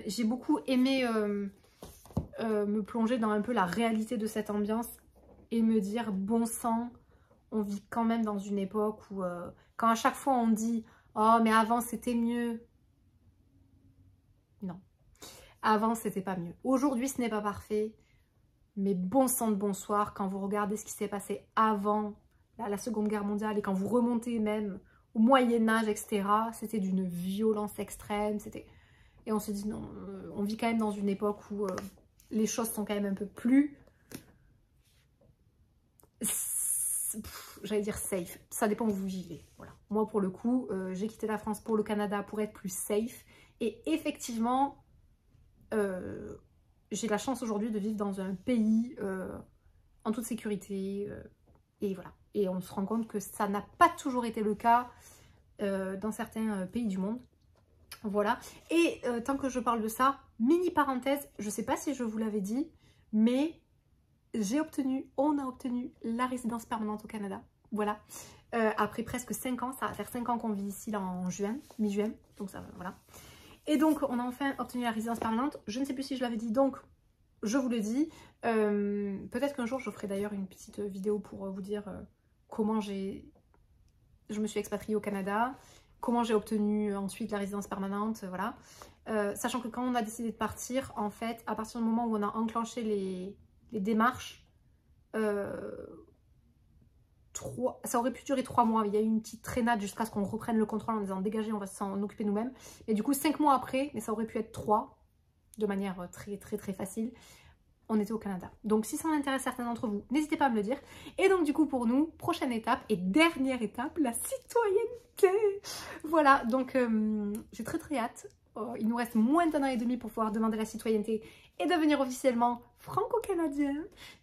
j'ai beaucoup aimé me plonger dans un peu la réalité de cette ambiance et me dire, bon sang, on vit quand même dans une époque où, quand à chaque fois on dit, oh mais avant c'était mieux, non. Avant, c'était pas mieux. Aujourd'hui, ce n'est pas parfait. Mais bon sang de bonsoir, quand vous regardez ce qui s'est passé avant la Seconde Guerre mondiale et quand vous remontez même au Moyen-Âge, etc., c'était d'une violence extrême. Et on se dit, non, on vit quand même dans une époque où les choses sont quand même un peu plus... J'allais dire safe. Ça dépend où vous vivez. Voilà. Moi, pour le coup, j'ai quitté la France pour le Canada pour être plus safe. Et effectivement... j'ai la chance aujourd'hui de vivre dans un pays en toute sécurité et voilà. Et on se rend compte que ça n'a pas toujours été le cas dans certains pays du monde. Voilà. Et tant que je parle de ça, mini parenthèse, je ne sais pas si je vous l'avais dit, mais on a obtenu la résidence permanente au Canada. Voilà. Après presque 5 ans, ça va faire 5 ans qu'on vit ici là en juin, mi-juin, donc ça voilà. Et donc, on a enfin obtenu la résidence permanente. Je ne sais plus si je l'avais dit, donc je vous le dis. Peut-être qu'un jour, je ferai d'ailleurs une petite vidéo pour vous dire comment je me suis expatriée au Canada, comment j'ai obtenu ensuite la résidence permanente, voilà. Sachant que quand on a décidé de partir, en fait, à partir du moment où on a enclenché les démarches, ça aurait pu durer 3 mois. Il y a eu une petite traînade jusqu'à ce qu'on reprenne le contrôle en disant dégagez, on va s'en occuper nous-mêmes. Et du coup 5 mois après, mais ça aurait pu être 3 de manière très facile, on était au Canada. Donc si ça en intéresse certains d'entre vous, n'hésitez pas à me le dire. Et donc du coup pour nous, prochaine étape et dernière étape, la citoyenneté. Voilà, donc j'ai très hâte. Il nous reste moins d'1 an et demi pour pouvoir demander la citoyenneté et devenir officiellement franco-canadien.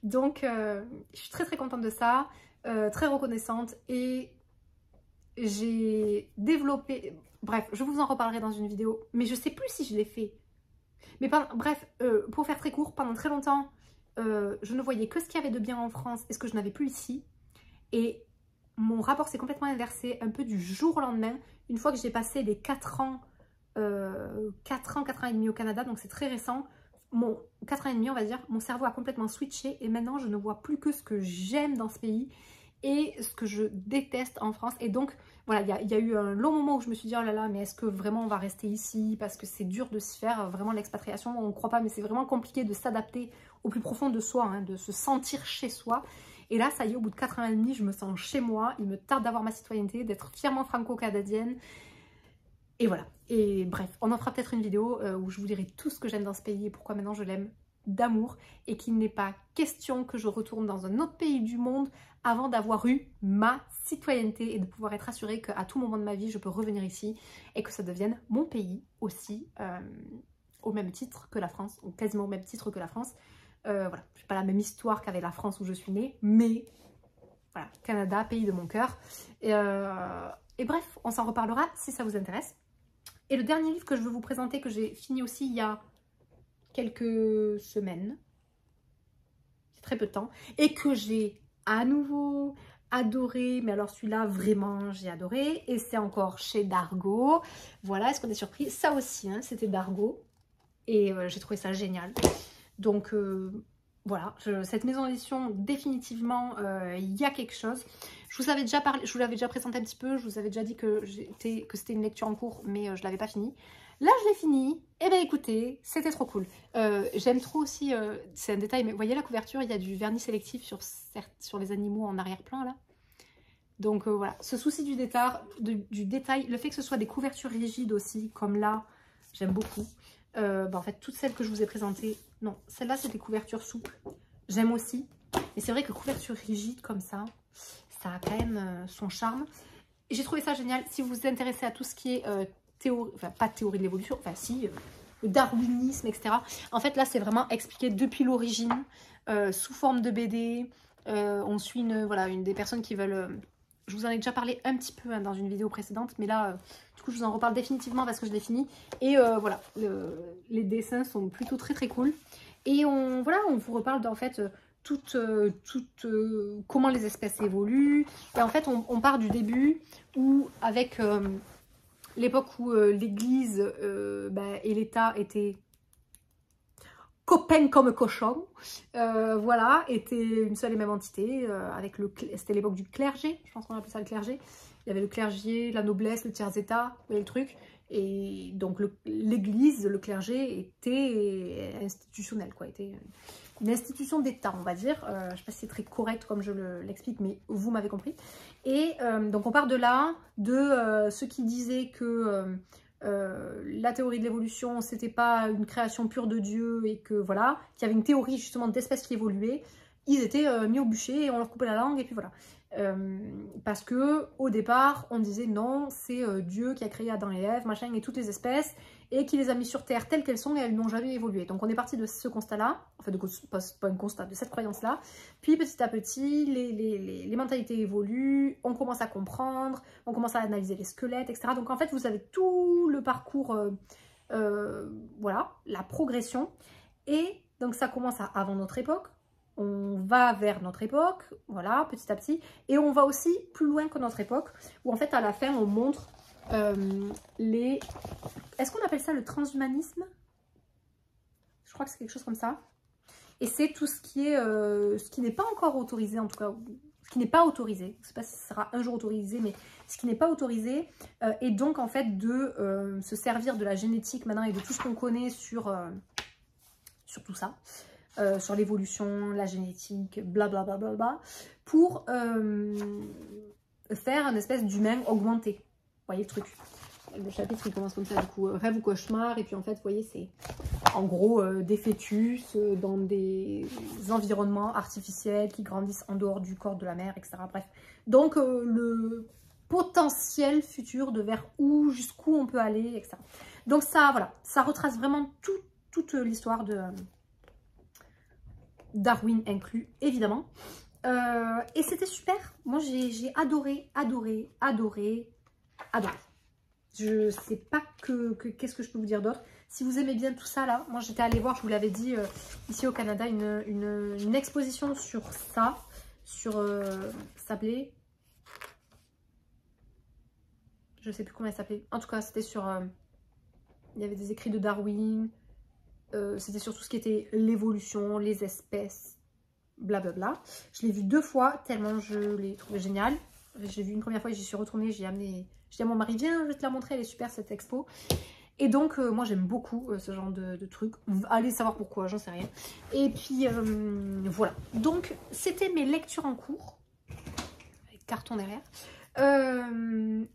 Donc je suis très contente de ça. Très reconnaissante et j'ai développé, bref, je vous en reparlerai dans une vidéo, mais je sais plus si je l'ai fait. Mais bref, pour faire très court, pendant très longtemps, je ne voyais que ce qu'il y avait de bien en France et ce que je n'avais plus ici. Et mon rapport s'est complètement inversé un peu du jour au lendemain, une fois que j'ai passé les 4 ans et demi au Canada, donc c'est très récent. 4 ans et demi, on va dire, mon cerveau a complètement switché et maintenant je ne vois plus que ce que j'aime dans ce pays et ce que je déteste en France. Et donc voilà, il y a eu un long moment où je me suis dit oh là là, mais est-ce que vraiment on va rester ici, parce que c'est dur de se faire vraiment l'expatriation, on ne croit pas, mais c'est vraiment compliqué de s'adapter au plus profond de soi, hein, de se sentir chez soi. Et là ça y est, au bout de 4 ans et demi, je me sens chez moi, il me tarde d'avoir ma citoyenneté, d'être fièrement franco-canadienne. Et voilà, et bref, on en fera peut-être une vidéo où je vous dirai tout ce que j'aime dans ce pays et pourquoi maintenant je l'aime d'amour et qu'il n'est pas question que je retourne dans un autre pays du monde avant d'avoir eu ma citoyenneté et de pouvoir être assurée qu'à tout moment de ma vie je peux revenir ici et que ça devienne mon pays aussi au même titre que la France, ou quasiment au même titre que la France. Voilà, je n'ai pas la même histoire qu'avec la France où je suis née, mais voilà, Canada, pays de mon cœur. Et bref, on s'en reparlera si ça vous intéresse. Et le dernier livre que je veux vous présenter, que j'ai fini aussi il y a quelques semaines, c'est très peu de temps, et que j'ai à nouveau adoré, mais alors celui-là vraiment j'ai adoré, et c'est encore chez Dargaud. Voilà, est-ce qu'on est surpris? Ça aussi, hein, c'était Dargaud, et j'ai trouvé ça génial. Donc voilà, cette maison d'édition, définitivement, il y a quelque chose. Je vous avais déjà parlé, je vous l'avais déjà présenté un petit peu, je vous avais déjà dit que c'était une lecture en cours, mais je ne l'avais pas fini. Là, je l'ai fini. Et bien, écoutez, c'était trop cool. J'aime trop aussi, c'est un détail, mais vous voyez la couverture, il y a du vernis sélectif sur les animaux en arrière-plan, là. Donc, voilà, ce souci du détail, le fait que ce soit des couvertures rigides aussi, comme là, j'aime beaucoup. En fait, toutes celles que je vous ai présentées, non, celle-là, c'est des couvertures souples. J'aime aussi. Mais c'est vrai que couverture rigide comme ça a quand même son charme. J'ai trouvé ça génial. Si vous vous intéressez à tout ce qui est théorie, enfin pas théorie de l'évolution, enfin si, le darwinisme, etc. En fait, là, c'est vraiment expliqué depuis l'origine, sous forme de BD. On suit une des personnes qui veulent... je vous en ai déjà parlé un petit peu hein, dans une vidéo précédente, mais là, du coup, je vous en reparle définitivement parce que je l'ai fini. Et voilà, les dessins sont plutôt très très cool. Et on vous reparle en fait comment les espèces évoluent. Et en fait, on part du début où, avec l'époque où l'Église et l'État étaient copains comme cochons, voilà, étaient une seule et même entité. C'était l'époque du clergé, je pense qu'on appelait ça le clergé. Il y avait le clergé, la noblesse, le tiers-état, vous voyez le truc. Et donc l'Église, le clergé était institutionnel, quoi, était une institution d'État, on va dire. Je ne sais pas si c'est très correct comme je l'explique, mais vous m'avez compris. Et donc on part de là, de ceux qui disaient que la théorie de l'évolution, c'était pas une création pure de Dieu et que voilà, qu'il y avait une théorie justement d'espèces qui évoluaient. Ils étaient mis au bûcher et on leur coupait la langue et puis voilà. Parce que au départ on disait non, c'est Dieu qui a créé Adam et Ève, machin, et toutes les espèces et qui les a mis sur terre telles qu'elles sont et elles n'ont jamais évolué. Donc on est parti de ce constat là, enfin pas un constat, de cette croyance là, puis petit à petit les mentalités évoluent, on commence à comprendre, on commence à analyser les squelettes, etc. Donc en fait vous avez tout le parcours, voilà, la progression, et donc ça commence avant notre époque. On va vers notre époque, voilà, petit à petit. Et on va aussi plus loin que notre époque, où en fait, à la fin, on montre Est-ce qu'on appelle ça le transhumanisme? Je crois que c'est quelque chose comme ça. Et c'est tout ce qui est... ce qui n'est pas encore autorisé, en tout cas. Ce qui n'est pas autorisé. Je ne sais pas si ce sera un jour autorisé, mais ce qui n'est pas autorisé. Et donc, en fait, de se servir de la génétique maintenant et de tout ce qu'on connaît sur tout ça. Sur l'évolution, la génétique, blablabla, bla bla bla, pour faire une espèce d'humain augmenté. Vous voyez le truc? Le chapitre il commence comme ça, du coup, rêve ou cauchemar, et puis en fait, vous voyez, c'est en gros des fœtus dans des environnements artificiels qui grandissent en dehors du corps de la mère, etc. Bref, donc le potentiel futur de vers où, jusqu'où on peut aller, etc. Donc ça, voilà, ça retrace vraiment toute l'histoire de... Darwin inclus, évidemment. Et c'était super. Moi, j'ai adoré. Je sais pas qu'est-ce que je peux vous dire d'autre. Si vous aimez bien tout ça, là, moi, j'étais allée voir, je vous l'avais dit, ici au Canada, une exposition sur ça, sur Sablé. Je sais plus comment elle s'appelait. En tout cas, c'était sur... il y avait des écrits de Darwin. C'était sur tout ce qui était l'évolution, les espèces, blablabla. Je l'ai vu 2 fois, tellement je l'ai trouvé génial. J'ai vu une première fois et j'y suis retournée, j'ai dit à mon mari, viens, je vais te la montrer, elle est super cette expo. Et donc, moi j'aime beaucoup ce genre de trucs. Allez savoir pourquoi, j'en sais rien. Et puis, voilà. Donc, c'était mes lectures en cours. Avec carton derrière.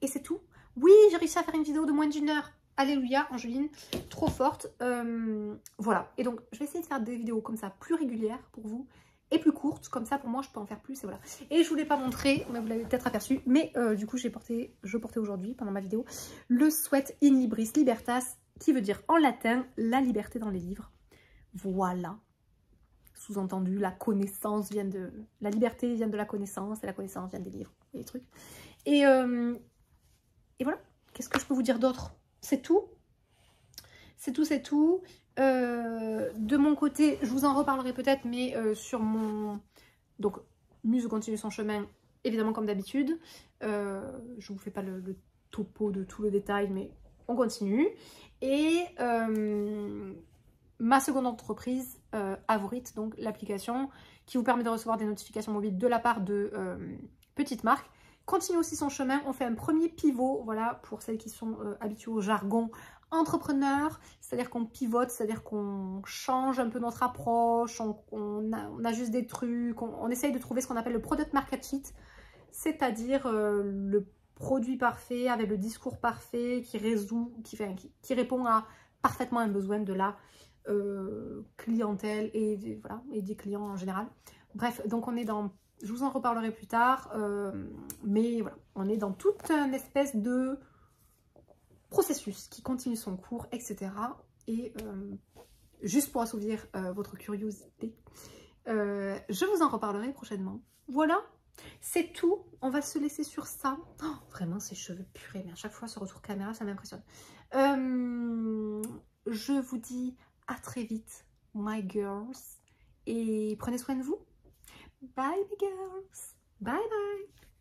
Et c'est tout. Oui, j'ai réussi à faire une vidéo de moins d'1 heure. Alléluia, Angeline, trop forte. Voilà, et donc je vais essayer de faire des vidéos comme ça plus régulières pour vous et plus courtes, comme ça pour moi je peux en faire plus, et voilà. Et je vous l'ai pas montré, mais vous l'avez peut-être aperçu, mais du coup je portais aujourd'hui pendant ma vidéo le sweat in libris libertas, qui veut dire en latin la liberté dans les livres. Voilà, sous-entendu, la connaissance vient de... La liberté vient de la connaissance et la connaissance vient des livres et des trucs. Et voilà, qu'est-ce que je peux vous dire d'autre? C'est tout. C'est tout. De mon côté, je vous en reparlerai peut-être, mais sur mon... Donc, Muse continue son chemin, évidemment comme d'habitude. Je vous fais pas le topo de tout le détail, mais on continue. Et ma seconde entreprise, Avorite, donc l'application qui vous permet de recevoir des notifications mobiles de la part de petites marques, continue aussi son chemin. On fait un premier pivot, voilà, pour celles qui sont habituées au jargon entrepreneur, c'est-à-dire qu'on pivote, c'est-à-dire qu'on change un peu notre approche, on ajuste des trucs, on essaye de trouver ce qu'on appelle le product market fit, c'est-à-dire le produit parfait avec le discours parfait qui résout, qui répond à parfaitement un besoin de la clientèle et, voilà, et des clients en général. Bref, donc on est dans, je vous en reparlerai plus tard, mais voilà, on est dans toute une espèce de processus qui continue son cours, etc. Et juste pour assouvir votre curiosité, je vous en reparlerai prochainement. Voilà, c'est tout. On va se laisser sur ça. Oh, vraiment, ces cheveux purés, mais à chaque fois, ce retour caméra, ça m'impressionne. Je vous dis à très vite, my girls. Et prenez soin de vous. Bye, my girls. Bye, bye.